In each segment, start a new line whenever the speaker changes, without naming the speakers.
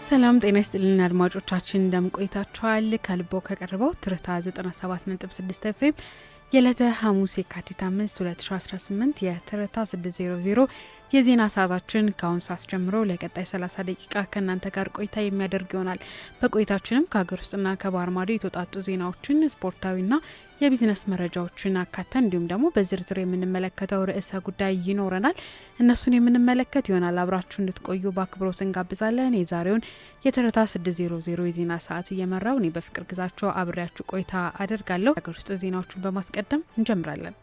ሰላም ጤና ይስጥልን አድማጮቻችን እንደምን ቆይታችኋል? ከልቦ ከቀረበው ትርታ 97.6 FM የዕለተ ሐሙስ የካቲት 5 2018 የትርታ 600 የዜና ሰዓታችን ከአሁን ሰዓት ጀምሮ ለቀጣይ 30 ደቂቃ ከእናንተ ጋር ቆይታ የሚያደርግ ይሆናል። በቆይታችንም ከሀገር ውስጥና ከባህር ማዶ የተውጣጡ ዜናዎችን፣ ስፖርታዊና የቢዝነስ መረጃዎችን አካተን እንዲሁም ደግሞ በዝርዝር የምንመለከተው ርዕሰ ጉዳይ ይኖረናል። እነሱን የምንመለከት ይሆናል። አብራችሁ እንድትቆዩ በአክብሮት እንጋብዛለን። የዛሬውን የትርታ 600 የዜና ሰዓት እየመራው እኔ በፍቅር ግዛቸው አብሬያችሁ ቆይታ አደርጋለሁ። ሀገር ውስጥ ዜናዎችን በማስቀደም እንጀምራለን።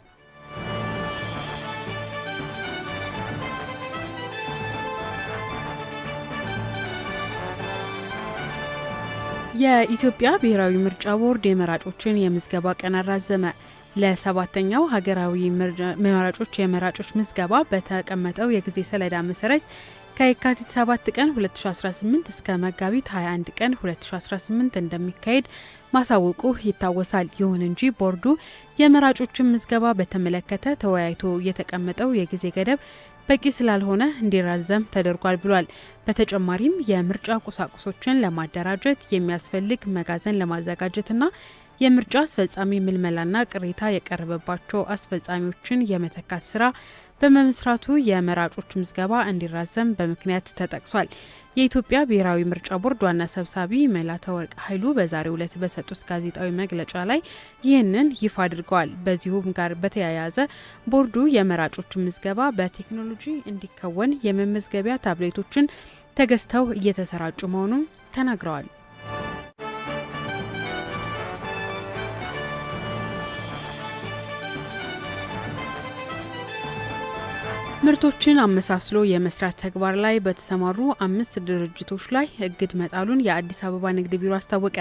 የኢትዮጵያ ብሔራዊ ምርጫ ቦርድ የመራጮችን የምዝገባ ቀን አራዘመ። ለሰባተኛው ሀገራዊ የመራጮች ምዝገባ በተቀመጠው የጊዜ ሰሌዳ መሰረት ከየካቲት 7 ቀን 2018 እስከ መጋቢት 21 ቀን 2018 እንደሚካሄድ ማሳወቁ ይታወሳል። ይሁን እንጂ ቦርዱ የመራጮችን ምዝገባ በተመለከተ ተወያይቶ የተቀመጠው የጊዜ ገደብ በቂ ስላልሆነ እንዲራዘም ተደርጓል ብሏል። በተጨማሪም የምርጫ ቁሳቁሶችን ለማደራጀት የሚያስፈልግ መጋዘን ለማዘጋጀትና የምርጫ አስፈጻሚ ምልመላና ቅሬታ የቀረበባቸው አስፈጻሚዎችን የመተካት ስራ በመመስራቱ የመራጮች ምዝገባ እንዲራዘም በምክንያት ተጠቅሷል። የኢትዮጵያ ብሔራዊ ምርጫ ቦርድ ዋና ሰብሳቢ መላተወርቅ ኃይሉ በዛሬው ዕለት በሰጡት ጋዜጣዊ መግለጫ ላይ ይህንን ይፋ አድርገዋል። በዚሁም ጋር በተያያዘ ቦርዱ የመራጮች ምዝገባ በቴክኖሎጂ እንዲከወን የመመዝገቢያ ታብሌቶችን ተገዝተው እየተሰራጩ መሆኑን ተናግረዋል። ምርቶችን አመሳስሎ የመስራት ተግባር ላይ በተሰማሩ 5 ድርጅቶች ላይ እግድ መጣሉን የአዲስ አበባ ንግድ ቢሮ አስታወቀ።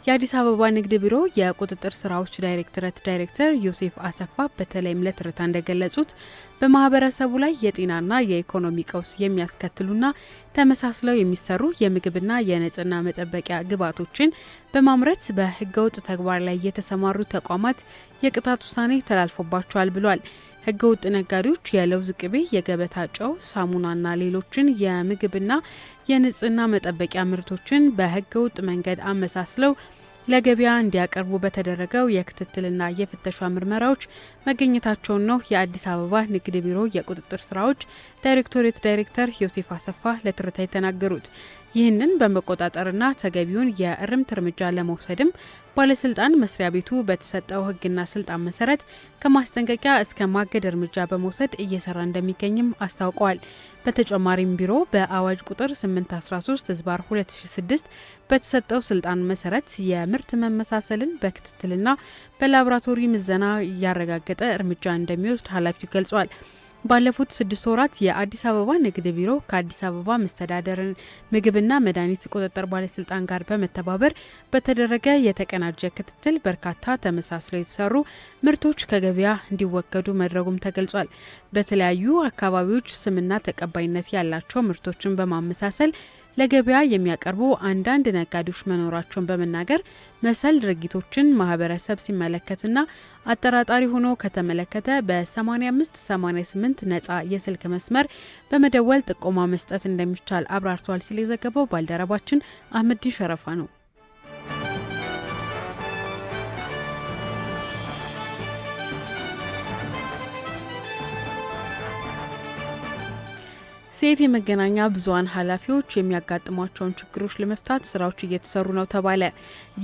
የአዲስ አበባ ንግድ ቢሮ የቁጥጥር ስራዎች ዳይሬክተር ዮሴፍ አሰፋ በተለይም ለትርታ እንደገለጹት በማህበረሰቡ ላይ የጤናና የኢኮኖሚ ቀውስ የሚያስከትሉና ተመሳስለው የሚሰሩ የምግብና የንጽህና መጠበቂያ ግብዓቶችን በማምረት በህገወጥ ተግባር ላይ የተሰማሩ ተቋማት የቅጣት ውሳኔ ተላልፎባቸዋል ብሏል። ህገወጥ ነጋዴዎች የለውዝ ቅቤ፣ የገበታ ጨው፣ ሳሙናና ሌሎችን የምግብና የንጽህና መጠበቂያ ምርቶችን በህገወጥ መንገድ አመሳስለው ለገበያ እንዲያቀርቡ በተደረገው የክትትልና የፍተሻ ምርመራዎች መገኘታቸውን ነው የአዲስ አበባ ንግድ ቢሮ የቁጥጥር ስራዎች ዳይሬክቶሬት ዳይሬክተር ዮሴፍ አሰፋ ለትርታ የተናገሩት። ይህንን በመቆጣጠርና ተገቢውን የእርምት እርምጃ ለመውሰድም ባለስልጣን መስሪያ ቤቱ በተሰጠው ህግና ስልጣን መሰረት ከማስጠንቀቂያ እስከ ማገድ እርምጃ በመውሰድ እየሰራ እንደሚገኝም አስታውቀዋል። በተጨማሪም ቢሮ በአዋጅ ቁጥር 813/2006 በተሰጠው ስልጣን መሰረት የምርት መመሳሰልን በክትትልና በላቦራቶሪ ምዘና ያረጋገጠ እርምጃ እንደሚወስድ ኃላፊው ገልጿል። ባለፉት 6 ወራት የአዲስ አበባ ንግድ ቢሮ ከአዲስ አበባ መስተዳደር ምግብና መድኃኒት ቁጥጥር ባለስልጣን ጋር በመተባበር በተደረገ የተቀናጀ ክትትል በርካታ ተመሳስለው የተሰሩ ምርቶች ከገበያ እንዲወገዱ መድረጉም ተገልጿል። በተለያዩ አካባቢዎች ስምና ተቀባይነት ያላቸው ምርቶችን በማመሳሰል ለገበያ የሚያቀርቡ አንዳንድ ነጋዴዎች መኖራቸውን በመናገር መሰል ድርጊቶችን ማህበረሰብ ሲመለከትና አጠራጣሪ ሆኖ ከተመለከተ በ8588 ነጻ የስልክ መስመር በመደወል ጥቆማ መስጠት እንደሚቻል አብራርቷል ሲል የዘገበው ባልደረባችን አህመዲን ሸረፋ ነው። ሴት የመገናኛ ብዙሃን ኃላፊዎች የሚያጋጥሟቸውን ችግሮች ለመፍታት ስራዎች እየተሰሩ ነው ተባለ።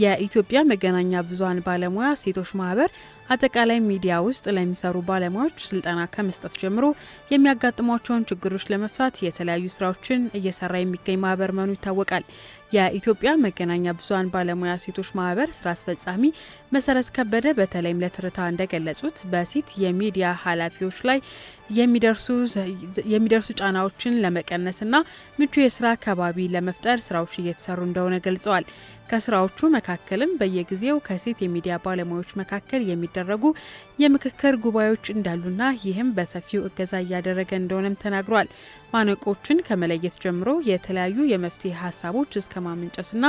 የኢትዮጵያ መገናኛ ብዙሃን ባለሙያ ሴቶች ማህበር አጠቃላይ ሚዲያ ውስጥ ለሚሰሩ ባለሙያዎች ስልጠና ከመስጠት ጀምሮ የሚያጋጥሟቸውን ችግሮች ለመፍታት የተለያዩ ስራዎችን እየሰራ የሚገኝ ማህበር መሆኑ ይታወቃል። የኢትዮጵያ መገናኛ ብዙሃን ባለሙያ ሴቶች ማህበር ስራ አስፈጻሚ መሰረት ከበደ በተለይም ለትርታ እንደገለጹት በሴት የሚዲያ ኃላፊዎች ላይ የሚደርሱ ጫናዎችን ለመቀነስና ምቹ የስራ አካባቢ ለመፍጠር ስራዎች እየተሰሩ እንደሆነ ገልጸዋል። ከስራዎቹ መካከልም በየጊዜው ከሴት የሚዲያ ባለሙያዎች መካከል የሚደረጉ የምክክር ጉባኤዎች እንዳሉና ይህም በሰፊው እገዛ እያደረገ እንደሆነም ተናግሯል። ማነቆችን ከመለየት ጀምሮ የተለያዩ የመፍትሄ ሀሳቦች እስከ ማመንጨትና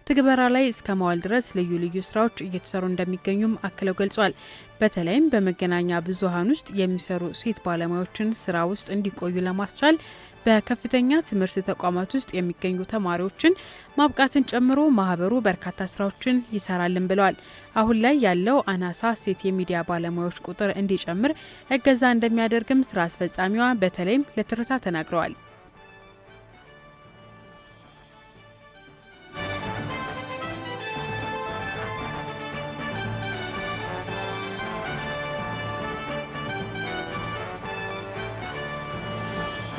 ትግበራ ላይ እስከ ማዋል ድረስ ልዩ ልዩ ስራዎች እየተሰሩ እንደሚገኙም አክለው ገልጿል። በተለይም በመገናኛ ብዙሃን ውስጥ የሚሰሩ ሴት ባለሙያዎችን ስራ ውስጥ እንዲቆዩ ለማስቻል በከፍተኛ ትምህርት ተቋማት ውስጥ የሚገኙ ተማሪዎችን ማብቃትን ጨምሮ ማህበሩ በርካታ ስራዎችን ይሰራልን ብለዋል። አሁን ላይ ያለው አናሳ ሴት የሚዲያ ባለሙያዎች ቁጥር እንዲጨምር እገዛ እንደሚያደርግም ስራ አስፈጻሚዋ በተለይም ለትርታ ተናግረዋል።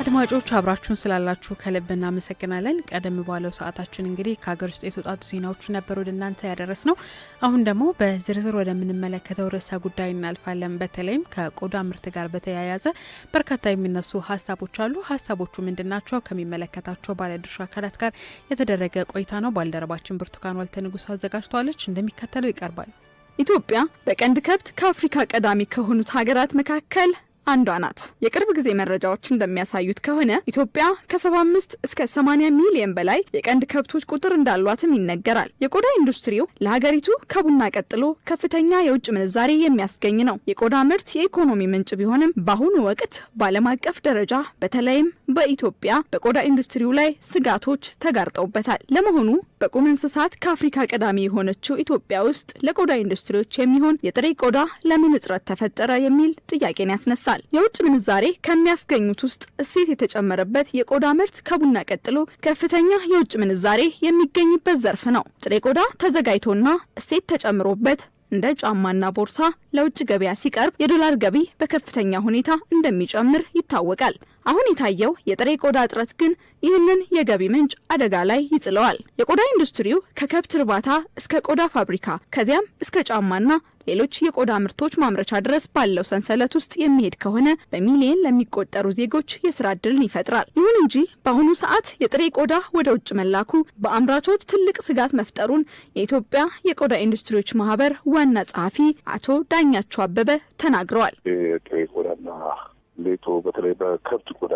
አድማጮች አብራችሁን ስላላችሁ ከልብ እናመሰግናለን። ቀደም ባለው ሰዓታችን እንግዲህ ከሀገር ውስጥ የተውጣጡ ዜናዎች ነበር ወደ እናንተ ያደረስነው። አሁን ደግሞ በዝርዝር ወደምንመለከተው ርዕሰ ጉዳይ እናልፋለን። በተለይም ከቆዳ ምርት ጋር በተያያዘ በርካታ የሚነሱ ሀሳቦች አሉ። ሀሳቦቹ ምንድናቸው? ከሚመለከታቸው ባለድርሻ አካላት ጋር የተደረገ ቆይታ ነው። ባልደረባችን ብርቱካን ወልተ ንጉስ አዘጋጅተዋለች፣ እንደሚከተለው ይቀርባል።
ኢትዮጵያ በቀንድ ከብት ከአፍሪካ ቀዳሚ ከሆኑት ሀገራት መካከል አንዷ ናት። የቅርብ ጊዜ መረጃዎች እንደሚያሳዩት ከሆነ ኢትዮጵያ ከ75 እስከ 80 ሚሊዮን በላይ የቀንድ ከብቶች ቁጥር እንዳሏትም ይነገራል። የቆዳ ኢንዱስትሪው ለሀገሪቱ ከቡና ቀጥሎ ከፍተኛ የውጭ ምንዛሬ የሚያስገኝ ነው። የቆዳ ምርት የኢኮኖሚ ምንጭ ቢሆንም በአሁኑ ወቅት በዓለም አቀፍ ደረጃ በተለይም በኢትዮጵያ በቆዳ ኢንዱስትሪው ላይ ስጋቶች ተጋርጠውበታል። ለመሆኑ በቁም እንስሳት ከአፍሪካ ቀዳሚ የሆነችው ኢትዮጵያ ውስጥ ለቆዳ ኢንዱስትሪዎች የሚሆን የጥሬ ቆዳ ለምን እጥረት ተፈጠረ የሚል ጥያቄን ያስነሳል። የውጭ ምንዛሬ ከሚያስገኙት ውስጥ እሴት የተጨመረበት የቆዳ ምርት ከቡና ቀጥሎ ከፍተኛ የውጭ ምንዛሬ የሚገኝበት ዘርፍ ነው። ጥሬ ቆዳ ተዘጋጅቶና እሴት ተጨምሮበት እንደ ጫማና ቦርሳ ለውጭ ገበያ ሲቀርብ የዶላር ገቢ በከፍተኛ ሁኔታ እንደሚጨምር ይታወቃል። አሁን የታየው የጥሬ ቆዳ እጥረት ግን ይህንን የገቢ ምንጭ አደጋ ላይ ይጥለዋል። የቆዳ ኢንዱስትሪው ከከብት እርባታ እስከ ቆዳ ፋብሪካ ከዚያም እስከ ጫማና ሌሎች የቆዳ ምርቶች ማምረቻ ድረስ ባለው ሰንሰለት ውስጥ የሚሄድ ከሆነ በሚሊዮን ለሚቆጠሩ ዜጎች የስራ ዕድልን ይፈጥራል። ይሁን እንጂ በአሁኑ ሰዓት የጥሬ ቆዳ ወደ ውጭ መላኩ በአምራቾች ትልቅ ስጋት መፍጠሩን የኢትዮጵያ የቆዳ ኢንዱስትሪዎች ማህበር ዋና ጸሐፊ አቶ ዳኛቸው አበበ ተናግረዋል።
የጥሬ ቆዳና ሌጦ በተለይ በከብት ቆዳ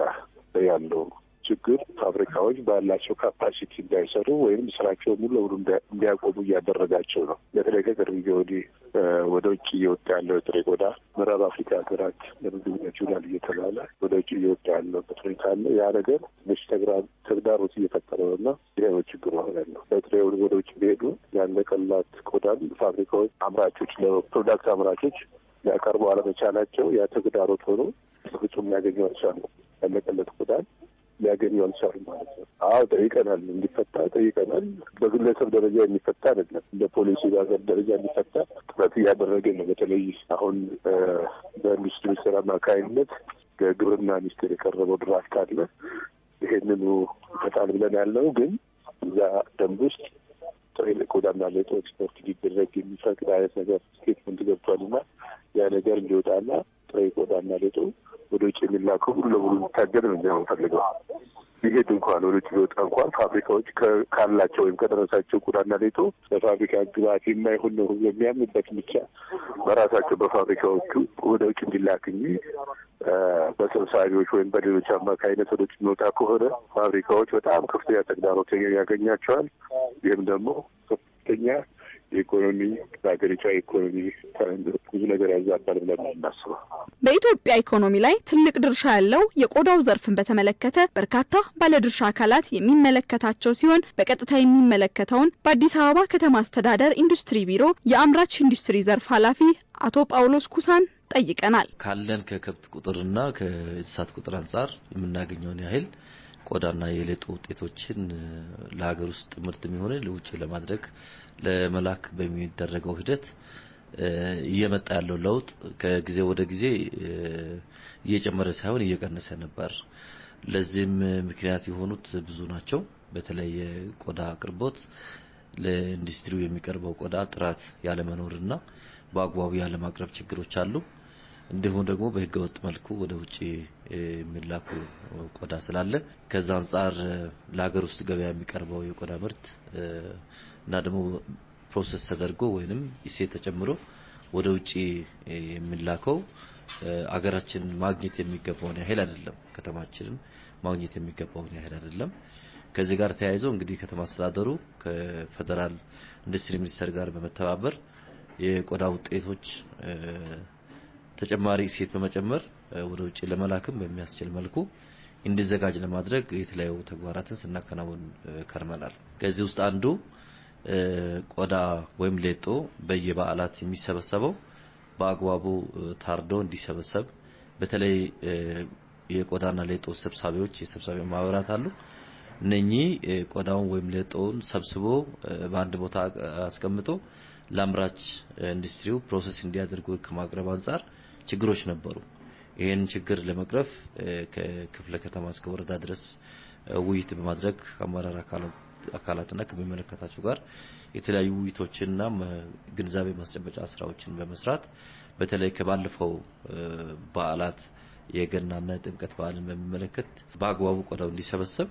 ያለው ችግር ፋብሪካዎች ባላቸው ካፓሲቲ እንዳይሰሩ ወይም ስራቸው ሙሉ ለሙሉ እንዲያቆሙ እያደረጋቸው ነው። በተለይ ከቅርብ ጊዜ ወዲህ ወደ ውጭ እየወጣ ያለው ጥሬ ቆዳ ምዕራብ አፍሪካ ሀገራት ለምግብነት ይውላል እየተባለ ወደ ውጭ እየወጣ ያለበት ሁኔታ አለ። ያ ነገር ትንሽ ተግዳሮት እየፈጠረ ነው እና ይሄ ነው ችግሩ አሁን ያለው። በጥሬ ወደ ውጭ ቢሄዱ ያለቀላት ቆዳን ፋብሪካዎች፣ አምራቾች፣ ለፕሮዳክት አምራቾች ሊያቀርቡ አለመቻላቸው ያ ተግዳሮት ሆኖ ፍጹም ሊያገኘው አልቻሉም። ያለቀለት ቆዳን ሊያገኙ አልቻሉም ማለት ነው። አዎ ጠይቀናል፣ እንዲፈታ ጠይቀናል። በግለሰብ ደረጃ የሚፈታ አይደለም፣ እንደ ፖሊሲ በሀገር ደረጃ እንዲፈታ ጥረት እያደረገ ነው። በተለይ አሁን በኢንዱስትሪ ሚኒስቴር አማካኝነት ከግብርና ሚኒስቴር የቀረበው ድራፍት አለ። ይሄንኑ ይፈታል ብለን ያለው ግን እዛ ደንብ ውስጥ ጥሬ ቆዳና ሌጦ ኤክስፖርት እንዲደረግ የሚፈቅድ አይነት ነገር ስቴትመንት ገብቷልና ያ ነገር እንዲወጣና ጥሬ ቆዳና ሌጦ ወደ ውጭ የሚላከው ሙሉ ለሙሉ እንዲታገድ ነው የሚፈልገው። ቢሄድ እንኳን ወደ ውጭ ሊወጣ እንኳን ፋብሪካዎች ካላቸው ወይም ከደረሳቸው ቆዳና ሌጦ ለፋብሪካ ግብዓት የማይሆን ነው የሚያምኑበት ብቻ በራሳቸው በፋብሪካዎቹ ወደ ውጭ እንዲላክ እንጂ በሰብሳቢዎች ወይም በሌሎች አማካይነት ወደ ውጭ የሚወጣ ከሆነ ፋብሪካዎች በጣም ከፍተኛ ተግዳሮት ያገኛቸዋል። ይህም ደግሞ ከፍተኛ የኢኮኖሚ በሀገሪቷ ኢኮኖሚ ብዙ ነገር ያዛባል ብለን እናስበው።
በኢትዮጵያ ኢኮኖሚ ላይ ትልቅ ድርሻ ያለው የቆዳው ዘርፍን በተመለከተ በርካታ ባለድርሻ አካላት የሚመለከታቸው ሲሆን በቀጥታ የሚመለከተውን በአዲስ አበባ ከተማ አስተዳደር ኢንዱስትሪ ቢሮ የአምራች ኢንዱስትሪ ዘርፍ ኃላፊ አቶ ጳውሎስ ኩሳን ጠይቀናል።
ካለን ከከብት ቁጥርና ከእንስሳት ቁጥር አንጻር የምናገኘውን ያህል ቆዳና የሌጦ ውጤቶችን ለሀገር ውስጥ ምርት የሚሆነ ለውጭ ለማድረግ ለመላክ በሚደረገው ሂደት እየመጣ ያለው ለውጥ ከጊዜ ወደ ጊዜ እየጨመረ ሳይሆን እየቀነሰ ነበር። ለዚህም ምክንያት የሆኑት ብዙ ናቸው። በተለይ ቆዳ አቅርቦት ለኢንዱስትሪው የሚቀርበው ቆዳ ጥራት ያለመኖርና በአግባቡ ያለማቅረብ ችግሮች አሉ። እንዲሁም ደግሞ በህገወጥ መልኩ ወደ ውጪ የሚላኩ ቆዳ ስላለ ከዛ አንፃር ለሀገር ውስጥ ገበያ የሚቀርበው የቆዳ ምርት እና ደግሞ ፕሮሰስ ተደርጎ ወይንም እሴት ተጨምሮ ወደ ውጪ የሚላከው አገራችን ማግኘት የሚገባውን ያህል አይደለም፣ ከተማችንን ማግኘት የሚገባውን ያህል አይደለም። ከዚህ ጋር ተያይዞ እንግዲህ ከተማ አስተዳደሩ ከፌደራል ኢንዱስትሪ ሚኒስቴር ጋር በመተባበር የቆዳ ውጤቶች ተጨማሪ እሴት በመጨመር ወደ ውጪ ለመላክም በሚያስችል መልኩ እንዲዘጋጅ ለማድረግ የተለያዩ ተግባራትን ስናከናውን ከርመናል። ከዚህ ውስጥ አንዱ ቆዳ ወይም ሌጦ በየበዓላት የሚሰበሰበው በአግባቡ ታርዶ እንዲሰበሰብ በተለይ የቆዳና ሌጦ ሰብሳቢዎች የሰብሳቢ ማህበራት አሉ። እነኚህ ቆዳውን ወይም ሌጦውን ሰብስቦ በአንድ ቦታ አስቀምጦ ለአምራች ኢንዱስትሪው ፕሮሰስ እንዲያደርጉ ከማቅረብ አንፃር ችግሮች ነበሩ። ይሄን ችግር ለመቅረፍ ከክፍለ ከተማ እስከ ወረዳ ድረስ ውይይት በማድረግ አመራር አካላትና ከሚመለከታቸው ጋር የተለያዩ ውይይቶችንና ግንዛቤ ማስጨበጫ ስራዎችን በመስራት በተለይ ከባለፈው በዓላት የገናና የጥምቀት በዓልን በሚመለከት በአግባቡ ቆዳው እንዲሰበሰብ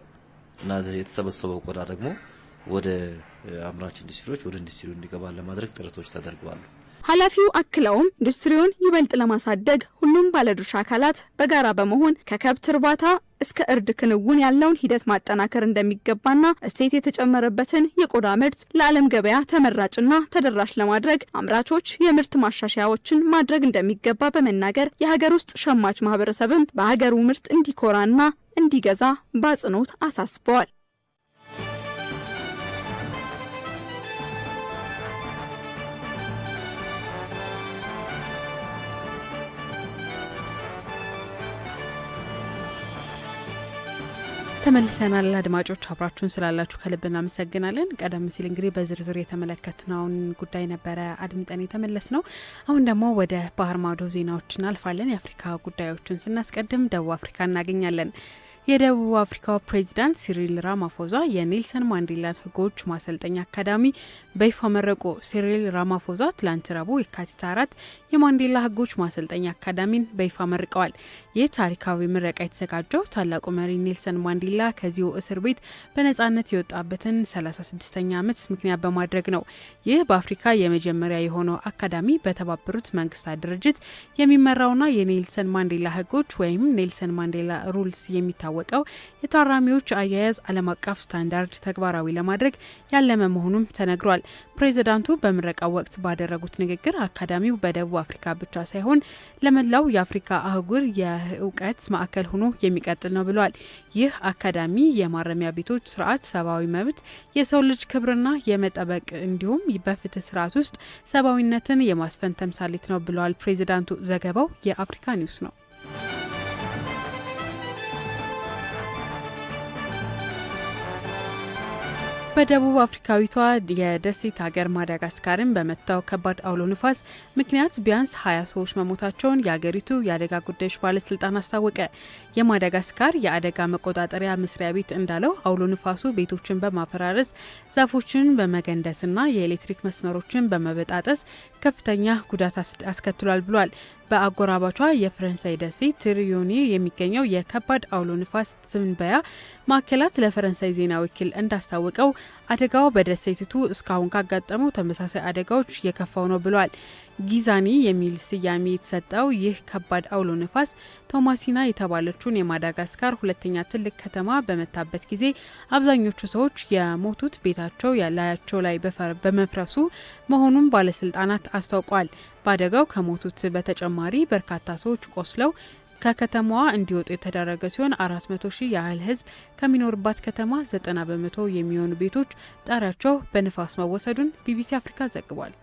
እና የተሰበሰበው ቆዳ ደግሞ ወደ አምራች ኢንዱስትሪዎች ወደ ኢንዱስትሪው እንዲገባ ለማድረግ ጥረቶች ተደርገዋል።
ኃላፊው አክለውም ኢንዱስትሪውን ይበልጥ ለማሳደግ ሁሉም ባለድርሻ አካላት በጋራ በመሆን ከከብት እርባታ እስከ እርድ ክንውን ያለውን ሂደት ማጠናከር እንደሚገባና እሴት የተጨመረበትን የቆዳ ምርት ለዓለም ገበያ ተመራጭና ተደራሽ ለማድረግ አምራቾች የምርት ማሻሻያዎችን ማድረግ እንደሚገባ በመናገር የሀገር ውስጥ ሸማች ማህበረሰብም በሀገሩ ምርት እንዲኮራና እንዲገዛ በአጽንኦት አሳስበዋል።
ተመልሰናል። አድማጮች አብራችሁን ስላላችሁ ከልብ እናመሰግናለን። ቀደም ሲል እንግዲህ በዝርዝር የተመለከትነውን ጉዳይ ነበረ አድምጠን የተመለስነው። አሁን ደግሞ ወደ ባህር ማዶ ዜናዎች እናልፋለን። የአፍሪካ ጉዳዮችን ስናስቀድም ደቡብ አፍሪካ እናገኛለን። የደቡብ አፍሪካው ፕሬዚዳንት ሲሪል ራማፎዛ የኔልሰን ማንዴላን ሕጎች ማሰልጠኛ አካዳሚ በይፋ መረቁ። ሲሪል ራማፎዛ ትላንት ረቡዕ የካቲት 4 የማንዴላ ሕጎች ማሰልጠኛ አካዳሚን በይፋ መርቀዋል። ይህ ታሪካዊ ምረቃ የተዘጋጀው ታላቁ መሪ ኔልሰን ማንዴላ ከዚሁ እስር ቤት በነጻነት የወጣበትን 36ኛ ዓመት ምክንያት በማድረግ ነው። ይህ በአፍሪካ የመጀመሪያ የሆነው አካዳሚ በተባበሩት መንግስታት ድርጅት የሚመራውና የኔልሰን ማንዴላ ሕጎች ወይም ኔልሰን ማንዴላ ሩልስ የሚታወቀው የታራሚዎች አያያዝ ዓለም አቀፍ ስታንዳርድ ተግባራዊ ለማድረግ ያለመ መሆኑም ተነግሯል። ፕሬዚዳንቱ በምረቃው ወቅት ባደረጉት ንግግር አካዳሚው በደቡብ አፍሪካ ብቻ ሳይሆን ለመላው የአፍሪካ አህጉር የእውቀት ማዕከል ሆኖ የሚቀጥል ነው ብለዋል። ይህ አካዳሚ የማረሚያ ቤቶች ስርዓት፣ ሰብአዊ መብት፣ የሰው ልጅ ክብርና የመጠበቅ እንዲሁም በፍትህ ስርዓት ውስጥ ሰብአዊነትን የማስፈን ተምሳሌት ነው ብለዋል ፕሬዚዳንቱ። ዘገባው የአፍሪካ ኒውስ ነው። በደቡብ አፍሪካዊቷ የደሴት ሀገር ማዳጋስካርን በመታው ከባድ አውሎ ንፋስ ምክንያት ቢያንስ 20 ሰዎች መሞታቸውን የሀገሪቱ የአደጋ ጉዳዮች ባለስልጣን አስታወቀ። የማዳጋስካር የአደጋ መቆጣጠሪያ መስሪያ ቤት እንዳለው አውሎ ንፋሱ ቤቶችን በማፈራረስ ዛፎችን በመገንደስና የኤሌክትሪክ መስመሮችን በመበጣጠስ ከፍተኛ ጉዳት አስከትሏል ብሏል። በአጎራባቿ የፈረንሳይ ደሴት ትሪዮኒ የሚገኘው የከባድ አውሎ ንፋስ ትንበያ ማዕከላት ለፈረንሳይ ዜና ወኪል እንዳስታወቀው አደጋው በደሴቲቱ እስካሁን ካጋጠመው ተመሳሳይ አደጋዎች የከፋው ነው ብሏል። ጊዛኒ የሚል ስያሜ የተሰጠው ይህ ከባድ አውሎ ንፋስ ቶማሲና የተባለችውን የማዳጋስካር ሁለተኛ ትልቅ ከተማ በመታበት ጊዜ አብዛኞቹ ሰዎች የሞቱት ቤታቸው ላያቸው ላይ በመፍረሱ መሆኑን ባለስልጣናት አስታውቋል። በአደጋው ከሞቱት በተጨማሪ በርካታ ሰዎች ቆስለው ከከተማዋ እንዲወጡ የተደረገ ሲሆን 400,000 ያህል ሕዝብ ከሚኖርባት ከተማ 90 በመቶ የሚሆኑ ቤቶች ጣሪያቸው በንፋስ መወሰዱን ቢቢሲ አፍሪካ ዘግቧል።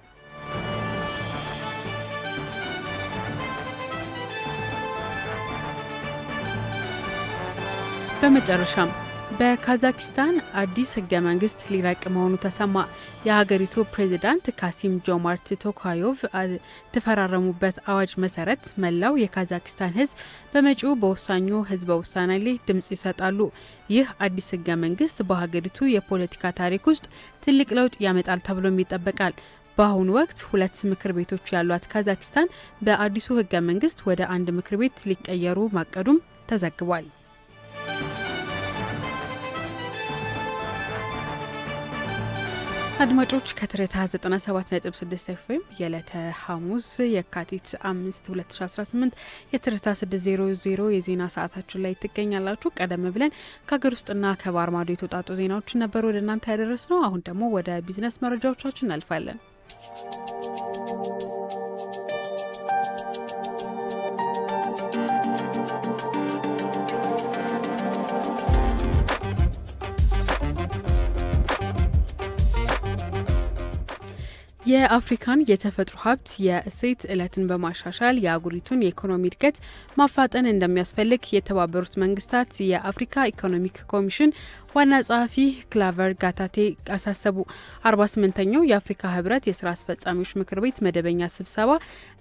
በመጨረሻም በካዛክስታን አዲስ ህገ መንግስት ሊረቅ መሆኑ ተሰማ። የሀገሪቱ ፕሬዚዳንት ካሲም ጆማርት ቶካዮቭ ተፈራረሙበት አዋጅ መሰረት መላው የካዛክስታን ህዝብ በመጪው በወሳኙ ህዝበ ውሳኔ ላይ ድምጽ ይሰጣሉ። ይህ አዲስ ህገ መንግስት በሀገሪቱ የፖለቲካ ታሪክ ውስጥ ትልቅ ለውጥ ያመጣል ተብሎም ይጠበቃል። በአሁኑ ወቅት 2 ምክር ቤቶች ያሏት ካዛክስታን በአዲሱ ህገ መንግስት ወደ 1 ምክር ቤት ሊቀየሩ ማቀዱም ተዘግቧል። አድማጮች ከትርታ 97.6 ኤፍኤም የዕለተ ሐሙስ የካቲት 5 2018 የትርታ 600 የዜና ሰዓታችን ላይ ትገኛላችሁ። ቀደም ብለን ከሀገር ውስጥና ከባህር ማዶ የተውጣጡ ዜናዎችን ነበር ወደ እናንተ ያደረስነው። አሁን ደግሞ ወደ ቢዝነስ መረጃዎቻችን እናልፋለን። የአፍሪካን የተፈጥሮ ሀብት የእሴት ዕለትን በማሻሻል የአህጉሪቱን የኢኮኖሚ እድገት ማፋጠን እንደሚያስፈልግ የተባበሩት መንግስታት የአፍሪካ ኢኮኖሚክ ኮሚሽን ዋና ጸሐፊ ክላቨር ጋታቴ አሳሰቡ። 48ኛው የአፍሪካ ህብረት የስራ አስፈጻሚዎች ምክር ቤት መደበኛ ስብሰባ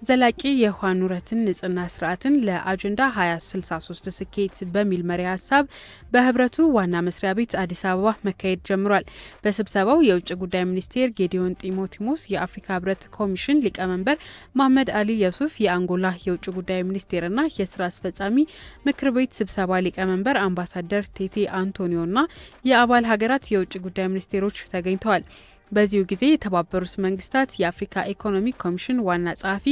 ዘላቂ የውሃ ኑረትን ንጽህና ስርዓትን ለአጀንዳ 2063 ስኬት በሚል መሪ ሀሳብ በህብረቱ ዋና መስሪያ ቤት አዲስ አበባ መካሄድ ጀምሯል። በስብሰባው የውጭ ጉዳይ ሚኒስቴር ጌዲዮን ጢሞቲሞስ፣ የአፍሪካ ህብረት ኮሚሽን ሊቀመንበር መሐመድ አሊ የሱፍ፣ የአንጎላ የውጭ ጉዳይ ሚኒስቴርና የስራ አስፈጻሚ ምክር ቤት ስብሰባ ሊቀመንበር አምባሳደር ቴቴ አንቶኒዮና የአባል ሀገራት የውጭ ጉዳይ ሚኒስቴሮች ተገኝተዋል። በዚሁ ጊዜ የተባበሩት መንግስታት የአፍሪካ ኢኮኖሚክ ኮሚሽን ዋና ጸሐፊ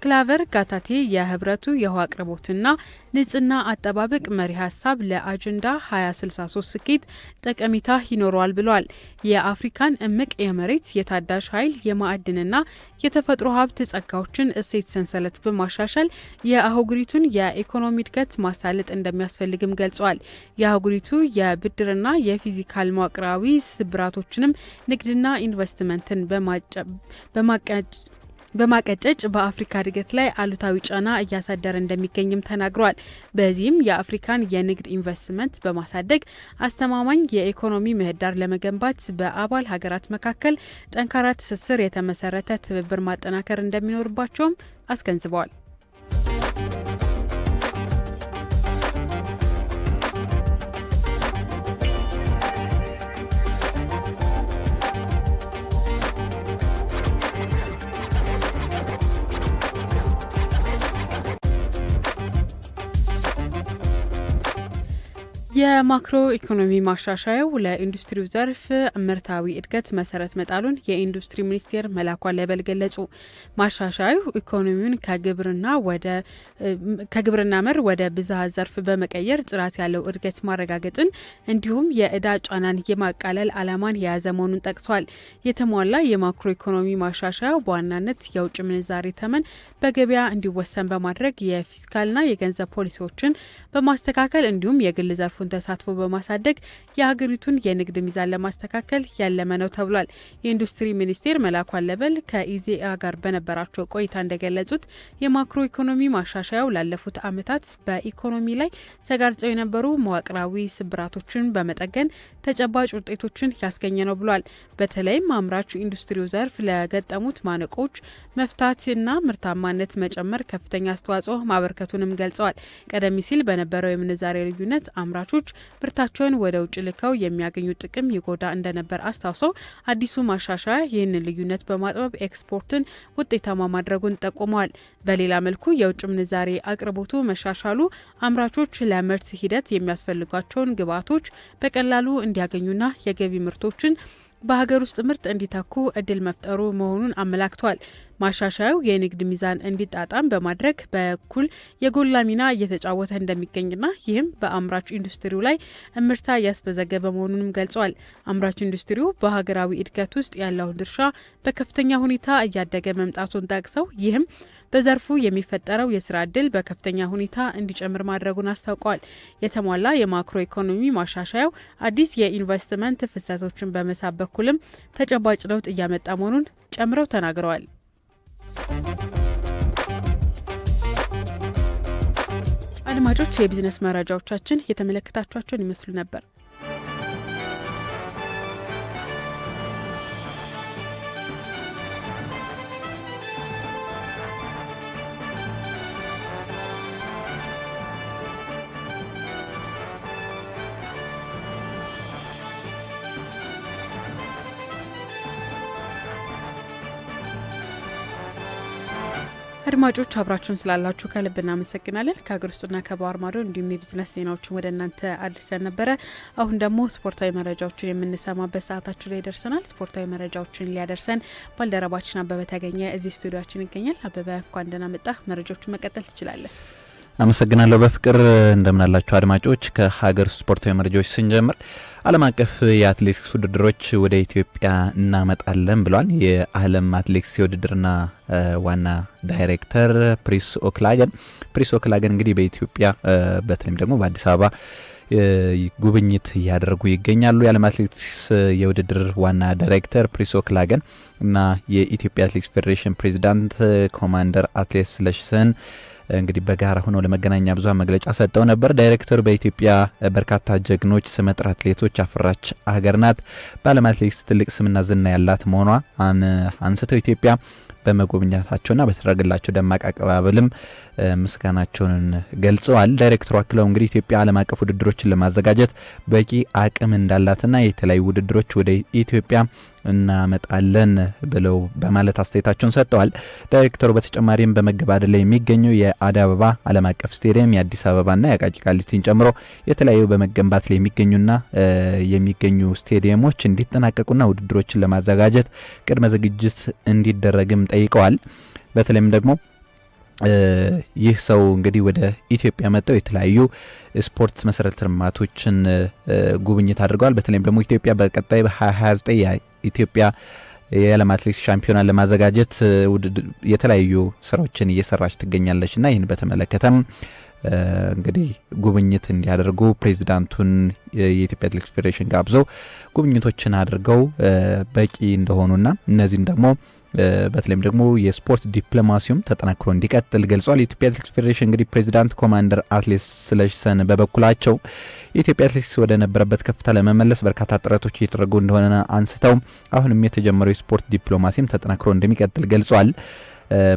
ክላቨር ጋታቴ የህብረቱ የውሃ አቅርቦትና ንጽህና አጠባበቅ መሪ ሀሳብ ለአጀንዳ 2063 ስኬት ጠቀሜታ ይኖረዋል ብለዋል። የአፍሪካን እምቅ የመሬት የታዳሽ ኃይል የማዕድንና የተፈጥሮ ሀብት ጸጋዎችን እሴት ሰንሰለት በማሻሻል የአህጉሪቱን የኢኮኖሚ እድገት ማሳለጥ እንደሚያስፈልግም ገልጸዋል። የአህጉሪቱ የብድርና የፊዚካል መዋቅራዊ ስብራቶችንም ንግድና ኢንቨስትመንትን በማቀጨጭ በአፍሪካ እድገት ላይ አሉታዊ ጫና እያሳደረ እንደሚገኝም ተናግረዋል። በዚህም የአፍሪካን የንግድ ኢንቨስትመንት በማሳደግ አስተማማኝ የኢኮኖሚ ምህዳር ለመገንባት በአባል ሀገራት መካከል ጠንካራ ትስስር የተመሰረተ ትብብር ማጠናከር እንደሚኖርባቸውም አስገንዝበዋል። የማክሮ ኢኮኖሚ ማሻሻያው ለኢንዱስትሪው ዘርፍ ምርታዊ እድገት መሰረት መጣሉን የኢንዱስትሪ ሚኒስቴር መላኩ አለበል ገለጹ። ማሻሻያው ኢኮኖሚውን ከግብርና መር ወደ ብዝሃ ዘርፍ በመቀየር ጥራት ያለው እድገት ማረጋገጥን እንዲሁም የእዳ ጫናን የማቃለል ዓላማን የያዘ መሆኑን ጠቅሷል። የተሟላ የማክሮ ኢኮኖሚ ማሻሻያው በዋናነት የውጭ ምንዛሬ ተመን በገበያ እንዲወሰን በማድረግ የፊስካልና የገንዘብ ፖሊሲዎችን በማስተካከል እንዲሁም የግል ዘርፉ ተሳትፎ በማሳደግ የሀገሪቱን የንግድ ሚዛን ለማስተካከል ያለመ ነው ተብሏል። የኢንዱስትሪ ሚኒስቴር መላኩ አለበል ከኢዜአ ጋር በነበራቸው ቆይታ እንደገለጹት የማክሮ ኢኮኖሚ ማሻሻያው ላለፉት ዓመታት በኢኮኖሚ ላይ ተጋርጠው የነበሩ መዋቅራዊ ስብራቶችን በመጠገን ተጨባጭ ውጤቶችን ያስገኘ ነው ብሏል። በተለይም አምራች ኢንዱስትሪው ዘርፍ ለገጠሙት ማነቆች መፍታትና ምርታማነት መጨመር ከፍተኛ አስተዋጽኦ ማበርከቱንም ገልጸዋል። ቀደም ሲል በነበረው የምንዛሬ ልዩነት አምራቾች ምርታቸውን ወደ ውጭ ልከው የሚያገኙት ጥቅም ይጎዳ እንደነበር አስታውሰው አዲሱ ማሻሻያ ይህንን ልዩነት በማጥበብ ኤክስፖርትን ውጤታማ ማድረጉን ጠቁመዋል። በሌላ መልኩ የውጭ ምንዛሬ አቅርቦቱ መሻሻሉ አምራቾች ለምርት ሂደት የሚያስፈልጓቸውን ግብዓቶች በቀላሉ እንዲያገኙና የገቢ ምርቶችን በሀገር ውስጥ ምርት እንዲተኩ እድል መፍጠሩ መሆኑን አመላክቷል። ማሻሻያው የንግድ ሚዛን እንዲጣጣም በማድረግ በኩል የጎላ ሚና እየተጫወተ እንደሚገኝና ይህም በአምራች ኢንዱስትሪው ላይ እምርታ እያስመዘገበ መሆኑንም ገልጿል። አምራች ኢንዱስትሪው በሀገራዊ እድገት ውስጥ ያለውን ድርሻ በከፍተኛ ሁኔታ እያደገ መምጣቱን ጠቅሰው ይህም በዘርፉ የሚፈጠረው የስራ እድል በከፍተኛ ሁኔታ እንዲጨምር ማድረጉን አስታውቀዋል። የተሟላ የማክሮ ኢኮኖሚ ማሻሻያው አዲስ የኢንቨስትመንት ፍሰቶችን በመሳብ በኩልም ተጨባጭ ለውጥ እያመጣ መሆኑን ጨምረው ተናግረዋል። አድማጮች፣ የቢዝነስ መረጃዎቻችን የተመለከታችኋቸውን ይመስሉ ነበር። አድማጮች አብራችሁን ስላላችሁ ከልብ እናመሰግናለን። ከሀገር ውስጥና ከባህር ማዶ እንዲሁም የቢዝነስ ዜናዎችን ወደ እናንተ አድርሰን ነበረ። አሁን ደግሞ ስፖርታዊ መረጃዎችን የምንሰማበት ሰዓታችን ላይ ደርሰናል። ስፖርታዊ መረጃዎችን ሊያደርሰን ባልደረባችን አበበ ተገኘ እዚህ ስቱዲዮችን ይገኛል። አበበ እንኳን ደህና መጣ። መረጃዎችን መቀጠል ትችላለን።
አመሰግናለሁ በፍቅር። እንደምናላችሁ አድማጮች፣ ከሀገር ስፖርታዊ መረጃዎች ስንጀምር ዓለም አቀፍ የአትሌቲክስ ውድድሮች ወደ ኢትዮጵያ እናመጣለን ብሏል የዓለም አትሌቲክስ የውድድርና ዋና ዳይሬክተር ፕሪስ ኦክላገን እንግዲህ በኢትዮጵያ በተለይም ደግሞ በአዲስ አበባ ጉብኝት እያደረጉ ይገኛሉ። የዓለም አትሌቲክስ የውድድር ዋና ዳይሬክተር ፕሪሶ ክላገን እና የኢትዮጵያ አትሌቲክስ ፌዴሬሽን ፕሬዚዳንት ኮማንደር አትሌት ስለሺ ስህን እንግዲህ በጋራ ሆነው ለመገናኛ ብዙሃን መግለጫ ሰጥተው ነበር። ዳይሬክተሩ በኢትዮጵያ በርካታ ጀግኖች ስመጥር አትሌቶች አፈራች ሀገር ናት፣ በዓለም አትሌቲክስ ትልቅ ስምና ዝና ያላት መሆኗ አንስተው ኢትዮጵያ በመጎብኘታቸውና በተደረገላቸው ደማቅ አቀባበልም ምስጋናቸውን ገልጸዋል። ዳይሬክተሩ አክለው እንግዲህ ኢትዮጵያ ዓለም አቀፍ ውድድሮችን ለማዘጋጀት በቂ አቅም እንዳላትና የተለያዩ ውድድሮች ወደ ኢትዮጵያ እናመጣለን ብለው በማለት አስተያየታቸውን ሰጥተዋል። ዳይሬክተሩ በተጨማሪም በመገባደድ ላይ የሚገኘው የአዲስ አበባ ዓለም አቀፍ ስቴዲየም የአዲስ አበባና የአቃቂ ቃሊቲን ጨምሮ የተለያዩ በመገንባት ላይ የሚገኙ ስቴዲየሞች እንዲጠናቀቁና ውድድሮችን ለማዘጋጀት ቅድመ ዝግጅት እንዲደረግም ጠይቀዋል። በተለይም ደግሞ ይህ ሰው እንግዲህ ወደ ኢትዮጵያ መጥተው የተለያዩ ስፖርት መሰረተ ልማቶችን ጉብኝት አድርገዋል። በተለይም ደግሞ ኢትዮጵያ በቀጣይ በ2029 የኢትዮጵያ የዓለም አትሌቲክስ ሻምፒዮና ለማዘጋጀት የተለያዩ ስራዎችን እየሰራች ትገኛለችና ይህን በተመለከተም እንግዲህ ጉብኝት እንዲያደርጉ ፕሬዚዳንቱን የኢትዮጵያ አትሌቲክስ ፌዴሬሽን ጋብዘው ጉብኝቶችን አድርገው በቂ እንደሆኑና እነዚህን ደግሞ በተለይም ደግሞ የስፖርት ዲፕሎማሲውም ተጠናክሮ እንዲቀጥል ገልጿል። የኢትዮጵያ አትሌቲክስ ፌዴሬሽን እንግዲህ ፕሬዚዳንት ኮማንደር አትሌት ስለሺ ስህን በበኩላቸው የኢትዮጵያ አትሌቲክስ ወደ ነበረበት ከፍታ ለመመለስ በርካታ ጥረቶች እየተደረጉ እንደሆነ አንስተው አሁንም የተጀመረው የስፖርት ዲፕሎማሲም ተጠናክሮ እንደሚቀጥል ገልጿል።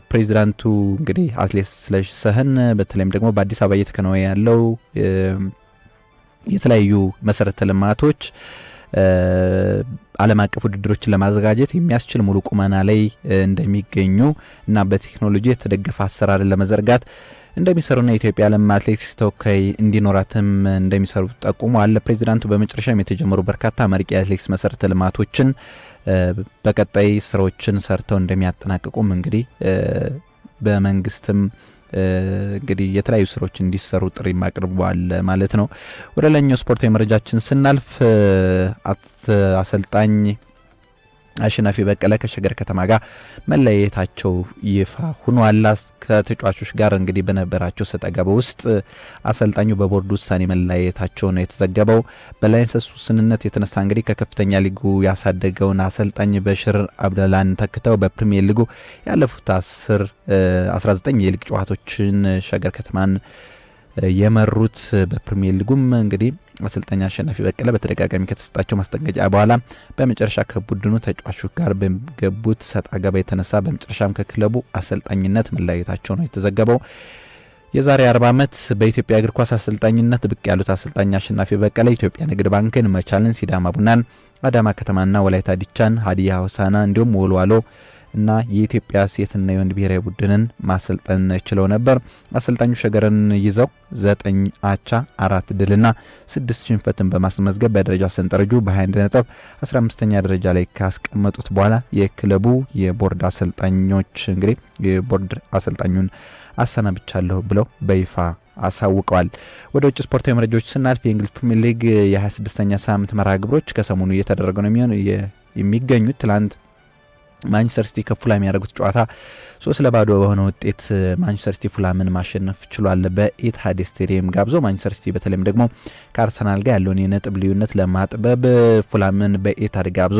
ፕሬዚዳንቱ እንግዲህ አትሌት ስለሺ ስህን በተለይም ደግሞ በአዲስ አበባ እየተከናወነ ያለው የተለያዩ መሰረተ ልማቶች ዓለም አቀፍ ውድድሮችን ለማዘጋጀት የሚያስችል ሙሉ ቁመና ላይ እንደሚገኙ እና በቴክኖሎጂ የተደገፈ አሰራር ለመዘርጋት እንደሚሰሩና የኢትዮጵያ ዓለም አትሌቲክስ ተወካይ እንዲኖራትም እንደሚሰሩ ጠቁመዋል። ፕሬዚዳንቱ በመጨረሻም የተጀመሩ በርካታ መርቂ አትሌቲክስ መሰረተ ልማቶችን በቀጣይ ስራዎችን ሰርተው እንደሚያጠናቅቁም እንግዲህ በመንግስትም እንግዲህ የተለያዩ ስራዎች እንዲሰሩ ጥሪ አቅርበዋል ማለት ነው። ወደ ላይኛው ስፖርታዊ መረጃችን ስናልፍ አሰልጣኝ አሸናፊ በቀለ ከሸገር ከተማ ጋር መለያየታቸው ይፋ ሆኗል። ከተጫዋቾች ጋር እንግዲህ በነበራቸው ሰጣ ገባ ውስጥ አሰልጣኙ በቦርድ ውሳኔ መለያየታቸው ነው የተዘገበው። በላይሰንስ ውስንነት የተነሳ እንግዲህ ከከፍተኛ ሊጉ ያሳደገውን አሰልጣኝ በሽር አብደላን ተክተው በፕሪሚየር ሊጉ ያለፉት 19 የሊግ ጨዋታዎችን ሸገር ከተማን የመሩት በፕሪሚየር ሊጉም እንግዲህ አሰልጣኝ አሸናፊ በቀለ በተደጋጋሚ ከተሰጣቸው ማስጠንቀቂያ በኋላ በመጨረሻ ከቡድኑ ተጫዋቾች ጋር በገቡት ሰጣ ገባ የተነሳ በመጨረሻም ከክለቡ አሰልጣኝነት መለያየታቸው ነው የተዘገበው። የዛሬ 40 ዓመት በኢትዮጵያ እግር ኳስ አሰልጣኝነት ብቅ ያሉት አሰልጣኝ አሸናፊ በቀለ ኢትዮጵያ ንግድ ባንክን፣ መቻልን፣ ሲዳማ ቡናን፣ አዳማ ከተማና ወላይታ ዲቻን፣ ሀዲያ ሆሳና እንዲሁም ወልዋሎ እና የኢትዮጵያ ሴትና የወንድ ብሔራዊ ቡድንን ማሰልጠን ችለው ነበር። አሰልጣኙ ሸገርን ይዘው 9 አቻ 4 ድልና 6 ሽንፈትን በማስመዝገብ በደረጃ ሰንጠረዡ በ21 ነጥብ 15ኛ ደረጃ ላይ ካስቀመጡት በኋላ የክለቡ የቦርድ አሰልጣኞች እንግዲህ የቦርድ አሰልጣኙን አሰናብቻለሁ ብለው በይፋ አሳውቀዋል። ወደ ውጭ ስፖርታዊ መረጃዎች ስናልፍ የእንግሊዝ ፕሪሚየር ሊግ የ26ኛ ሳምንት መርሃ ግብሮች ከሰሞኑ እየተደረገ ነው የሚገኙት። ትላንት ማንቸስተር ሲቲ ከፉላም ያደረጉት ጨዋታ 3-0 በሆነ ውጤት ማንቸስተር ሲቲ ፉላምን ማሸነፍ ችሏል። በኢትሃድ ስቴዲየም ጋብዞ ማንቸስተር ሲቲ በተለይም ደግሞ ከአርሰናል ጋር ያለውን የነጥብ ልዩነት ለማጥበብ ፉላምን በኢትሃድ ጋብዞ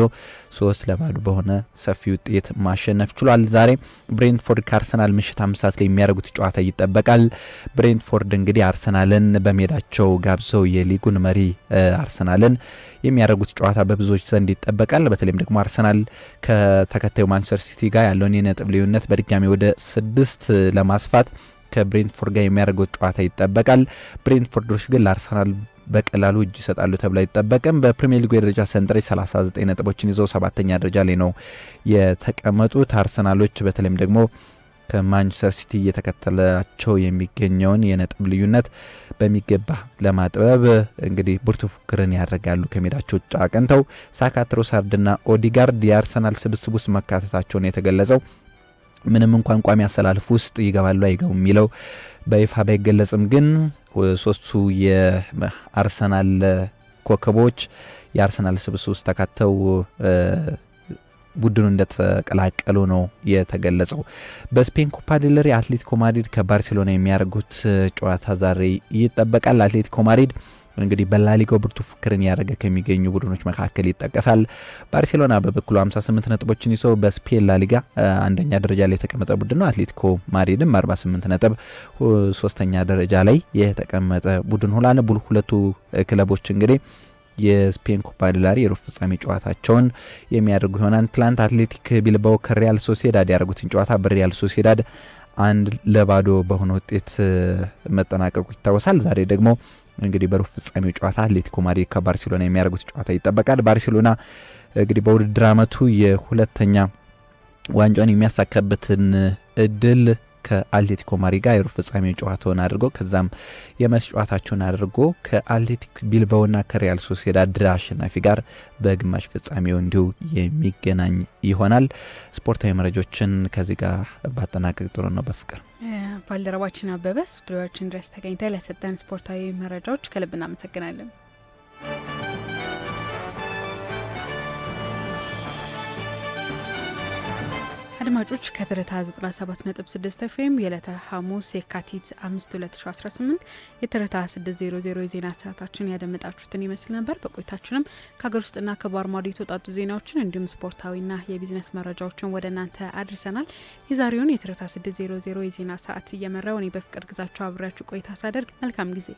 3-0 በሆነ ሰፊ ውጤት ማሸነፍ ችሏል። ዛሬ ብሬንትፎርድ ከአርሰናል ምሽት 5 ሰዓት ላይ የሚያደርጉት ጨዋታ ይጠበቃል። ብሬንትፎርድ እንግዲህ አርሰናልን በሜዳቸው ጋብዘው የሊጉን መሪ አርሰናልን የሚያደርጉት ጨዋታ በብዙዎች ዘንድ ይጠበቃል። በተለይም ደግሞ አርሰናል ከተከታዩ ማንቸስተር ሲቲ ጋር ያለውን የነጥብ ልዩነት በድጋሚ ወደ 6 ለማስፋት ከብሬንትፎርድ ጋር የሚያደርጉት ጨዋታ ይጠበቃል። ብሬንትፎርዶች ግን ለአርሰናል በቀላሉ እጅ ይሰጣሉ ተብሎ አይጠበቅም። በፕሪሚየር ሊጉ የደረጃ ሰንጠረዥ 39 ነጥቦችን ይዘው 7ኛ ደረጃ ላይ ነው የተቀመጡት። አርሰናሎች በተለይም ደግሞ ከማንቸስተር ሲቲ እየተከተላቸው የሚገኘውን የነጥብ ልዩነት በሚገባ ለማጥበብ እንግዲህ ብርቱ ፉክክርን ያደርጋሉ። ከሜዳቸው ውጭ አቅንተው ሳካ፣ ትሮሳርድና ኦዲጋርድ የአርሰናል ስብስብ ውስጥ መካተታቸውን የተገለጸው ምንም እንኳን ቋሚ አሰላለፍ ውስጥ ይገባሉ አይገቡ የሚለው በይፋ ባይገለጽም ግን ሶስቱ የአርሰናል ኮከቦች የአርሰናል ስብስብ ውስጥ ተካተው ቡድኑ እንደተቀላቀሉ ነው የተገለጸው። በስፔን ኮፓ ዴል ሬይ አትሌቲኮ ማድሪድ ከባርሴሎና የሚያደርጉት ጨዋታ ዛሬ ይጠበቃል። አትሌቲኮ ማድሪድ እንግዲህ በላሊጋው ብርቱ ፉክክርን ያደረገ ከሚገኙ ቡድኖች መካከል ይጠቀሳል። ባርሴሎና በበኩሉ 58 ነጥቦችን ይዞ በስፔን ላሊጋ አንደኛ ደረጃ ላይ የተቀመጠ ቡድን ነው። አትሌቲኮ ማድሪድም 48 ነጥብ ሶስተኛ ደረጃ ላይ የተቀመጠ ቡድን ሆኗል። ሁለቱ ክለቦች እንግዲህ የስፔን ኮፓ ዴል ሬይ የሩብ ፍጻሜ ጨዋታቸውን የሚያደርጉ ይሆናል። ትላንት አትሌቲክ ቢልባኦ ከሪያል ሶሲዳድ ያደረጉትን ጨዋታ በሪያል ሶሲዳድ 1-0 በሆነ ውጤት መጠናቀቁ ይታወሳል። ዛሬ ደግሞ እንግዲህ በሩብ ፍጻሜው ጨዋታ አትሌቲኮ ማድሪድ ከባርሴሎና የሚያደርጉት ጨዋታ ይጠበቃል። ባርሴሎና እንግዲህ በውድድር ዓመቱ የሁለተኛ ዋንጫውን የሚያሳካበትን እድል ከአትሌቲኮ ማድሪድ ጋር የሩብ ፍጻሜው ጨዋታውን አድርጎ ከዛም የመልስ ጨዋታቸውን አድርጎ ከአትሌቲክ ቢልባኦና ከሪያል ሶሲዳድ ድል አሸናፊ ጋር በግማሽ ፍጻሜው እንዲሁ የሚገናኝ ይሆናል። ስፖርታዊ መረጃዎችን ከዚህ ጋር ባጠናቀቅ ጥሩ ነው። በፍቅር
ባልደረባችን አበበ ስቱዲዮችን ድረስ ተገኝተ ለሰጠን ስፖርታዊ መረጃዎች ከልብ እናመሰግናለን። አድማጮች ከትርታ 97.6 ኤፍኤም የዕለተ ሐሙስ የካቲት 5 2018 የትርታ 600 የዜና ሰዓታችን ያደመጣችሁትን ይመስል ነበር። በቆይታችንም ከሀገር ውስጥና ከባህር ማዶ የተውጣጡ ዜናዎችን እንዲሁም ስፖርታዊና የቢዝነስ መረጃዎችን ወደ እናንተ አድርሰናል። የዛሬውን የትርታ 600 የዜና ሰዓት እየመራው እኔ በፍቅር ግዛቸው አብሬያችሁ ቆይታ ሳደርግ መልካም ጊዜ